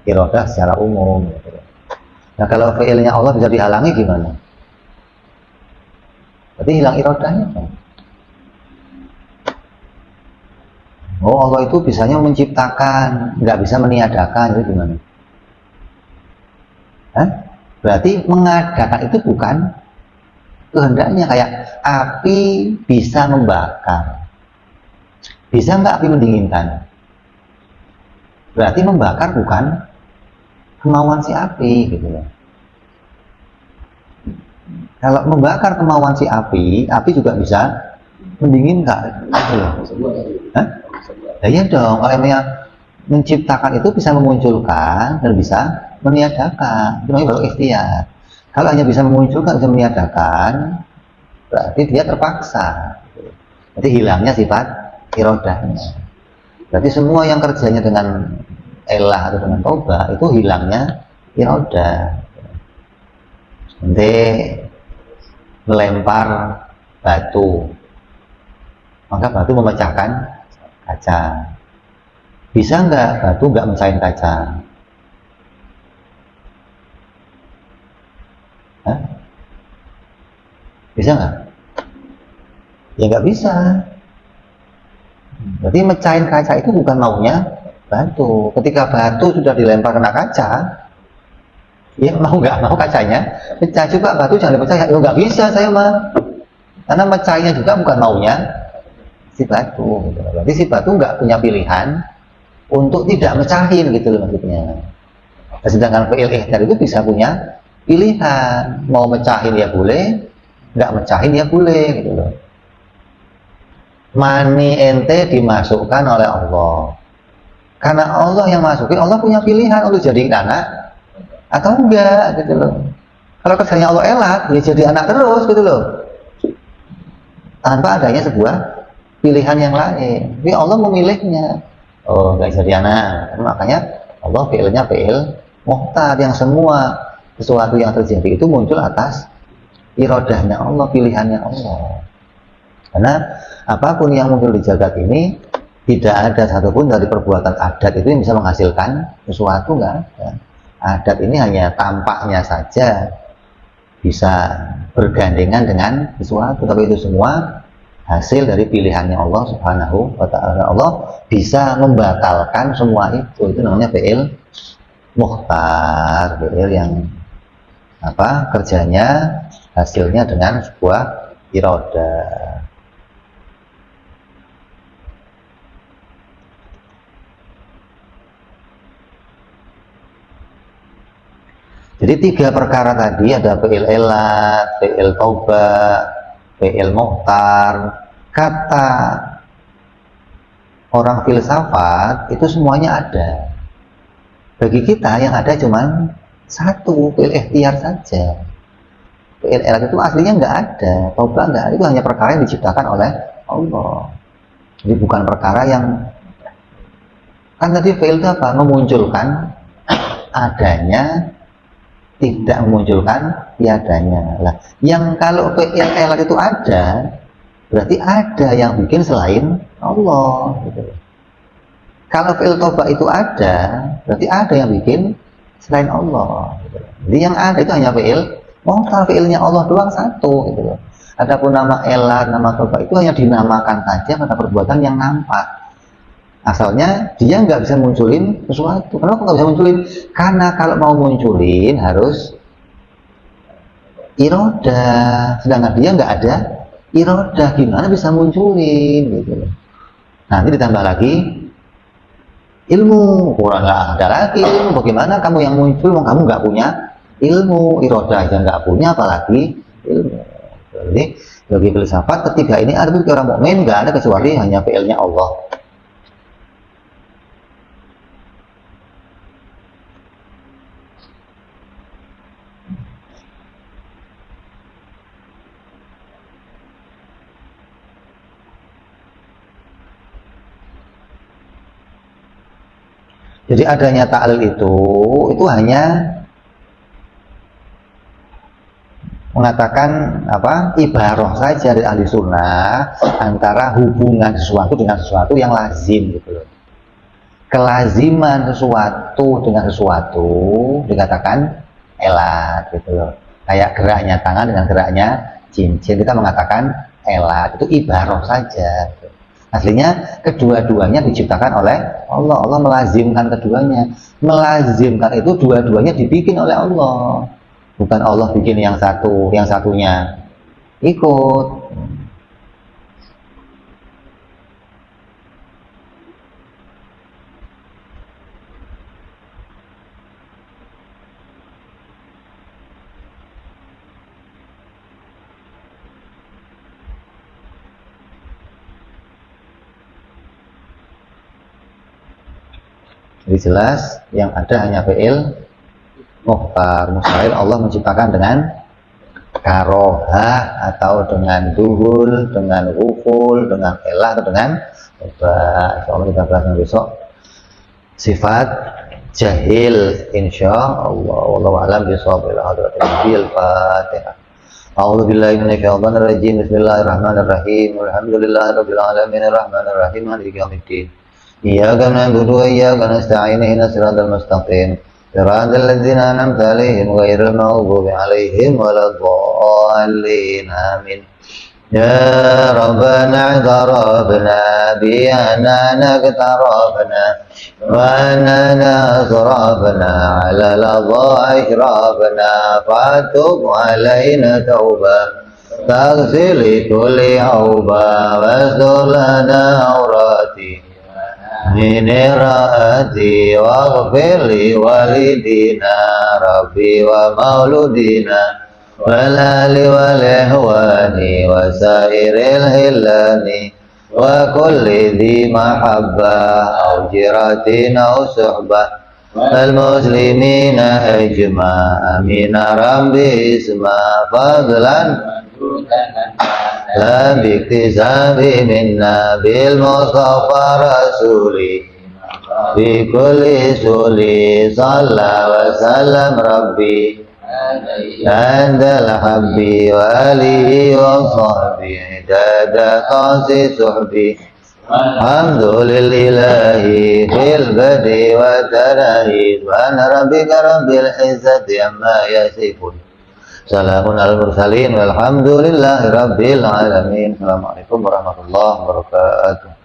iroda secara umum. Nah, kalau fi'ilnya Allah bisa dihalangi gimana? Berarti hilang irodanya kan? Oh, Allah itu bisanya menciptakan, nggak bisa meniadakan, itu gimana? Hah? Berarti mengadakan itu bukan kehendaknya. Kayak api bisa membakar, bisa nggak api mendinginkan? Berarti membakar bukan kemauan si api gitu loh. Kalau membakar kemauan si api juga bisa mendinginkan gitu loh. Hah? Ya dong, kalau yang menciptakan itu bisa memunculkan dan bisa meniadakan, itu namanya baru ikhtiar. Kalau hanya bisa memunculkan, bisa meniadakan, berarti dia terpaksa. Berarti hilangnya sifat irodahnya. Berarti semua yang kerjanya dengan elah atau dengan toba itu hilangnya irodah. Nanti melempar batu, maka batu memecahkan kaca. Bisa nggak batu nggak mecahin kaca? Hah? Bisa nggak? Ya nggak bisa. Berarti mecahin kaca itu bukan maunya batu. Ketika batu sudah dilempar kena kaca, ya mau nggak mau kacanya pecah. Juga batu jangan dipecah. Ya nggak bisa saya mah. Karena mecahinnya juga bukan maunya si batu. Gitu. Berarti si batu nggak punya pilihan untuk tidak mecahin gitu loh maksudnya. Nah, sedangkan fi'il ihdar itu bisa punya pilihan, mau mecahin ya boleh, nggak mecahin ya boleh gitu loh. Mani ente dimasukkan oleh Allah, karena Allah yang masukin, Allah punya pilihan untuk jadi anak atau enggak gitu loh. Kalau kerjanya Allah elak, dia jadi anak terus gitu loh, tanpa adanya sebuah pilihan yang lain. Tapi Allah memilihnya, oh nggak jadi anak, makanya Allah fi'ilnya fi'il muhtar yang semua sesuatu yang terjadi itu muncul atas irodahnya Allah, pilihannya Allah. Karena apapun yang muncul di jagat ini tidak ada satupun dari perbuatan adat itu yang bisa menghasilkan sesuatu, nggak ada. Adat ini hanya tampaknya saja bisa bergandengan dengan sesuatu, tapi itu semua hasil dari pilihannya Allah Subhanahu wa ta'ala. Allah bisa membatalkan semua itu namanya fi'il mukhtar, fi'il yang kerjanya hasilnya dengan sebuah irodah. Jadi 3 perkara tadi ada fi'il elat, fi'il tauba, fi'il mukhtar. Kata orang filsafat itu semuanya ada. Bagi kita yang ada cuman satu, fi'il ikhtiar saja. Fi'il elat itu aslinya nggak ada, tauba nggak ada, itu hanya perkara yang diciptakan oleh Allah. Jadi bukan perkara yang, kan tadi fi'il itu apa? Memunculkan adanya, tidak memunculkan tiadanya. Lah, yang kalau fi'il elat itu ada, berarti ada yang bikin selain Allah. Gitu. Kalau fi'il toba itu ada, berarti ada yang bikin selain Allah. Gitu. Jadi yang ada itu hanya fi'il muhtar, fi'ilnya Allah doang satu. Gitu. Adapun nama elat, nama toba itu hanya dinamakan saja pada perbuatan yang nampak. Asalnya dia nggak bisa munculin sesuatu. Kenapa nggak bisa munculin? Karena kalau mau munculin harus irodah, sedangkan dia nggak ada irodah, gimana bisa munculin gitu. Nanti ditambah lagi ilmu, kurang nggak ada lagi ilmu. Bagaimana kamu yang muncul, kamu nggak punya ilmu, irodah aja nggak punya, apalagi ilmu. Jadi bagi filsafat ketiga ini ada orang mukmin nggak ada kecuali hanya fi'ilnya Allah. Jadi adanya ta'lil itu hanya mengatakan ibarah saja dari ahli sunnah antara hubungan sesuatu dengan sesuatu yang lazim gitu loh. Kelaziman sesuatu dengan sesuatu dikatakan elat gitu loh. Kayak geraknya tangan dengan geraknya cincin, kita mengatakan elat, itu ibarah saja. Aslinya kedua-duanya diciptakan oleh Allah. Allah melazimkan keduanya. Melazimkan itu dua-duanya dibikin oleh Allah. Bukan Allah bikin yang satu, yang satunya ikut. Jadi jelas yang ada hanya fi'il mukhtar. Mustahil Allah menciptakan dengan karohah atau dengan duhul, dengan wuful, dengan elah atau dengan ubah. Insyaallah kita bahas besok sifat jahil insyaallah. Wallahu a'lam bishawab. Ila hadratin nabiyil Fatihah. A'udzu billahi minasyaitonir rajim. Bismillahirrahmanirrahim. Alhamdulillahirabbil alamin arrahmanir rahim maliki yaumiddin. Iyyaka na'budu wa iyyaka nasta'in ihdinas siratal mustaqim. صراط الذين أنعمت عليهم غير المغضوب عليهم ولا الضالين آمين يا ربنا اعترفنا بأننا اقترفنا وأننا أسرفنا على لظى إشرافنا فاتب علينا توبة تغسل كل عوبة واستر لنا عوراتي من رأتي واغفر لي والدينا ربي ومولودينا والآل والإخوان وسائر الهلان وكل ذي محبة أو جرة أو صحبة المسلمين أجمع أمين ربي اسمع فضلا لا باكتساب منا بالمصطفى رسولي في كل سولي صلى وسلم ربي عند الحب وآله وصحبه عدد قاسي صحبي الحمد لله في البدء والتنهي سبحان ربك رب العزة عما يصفون Salamun al-mursalin walhamdulillahi rabbil alamin. Assalamualaikum warahmatullahi wabarakatuh.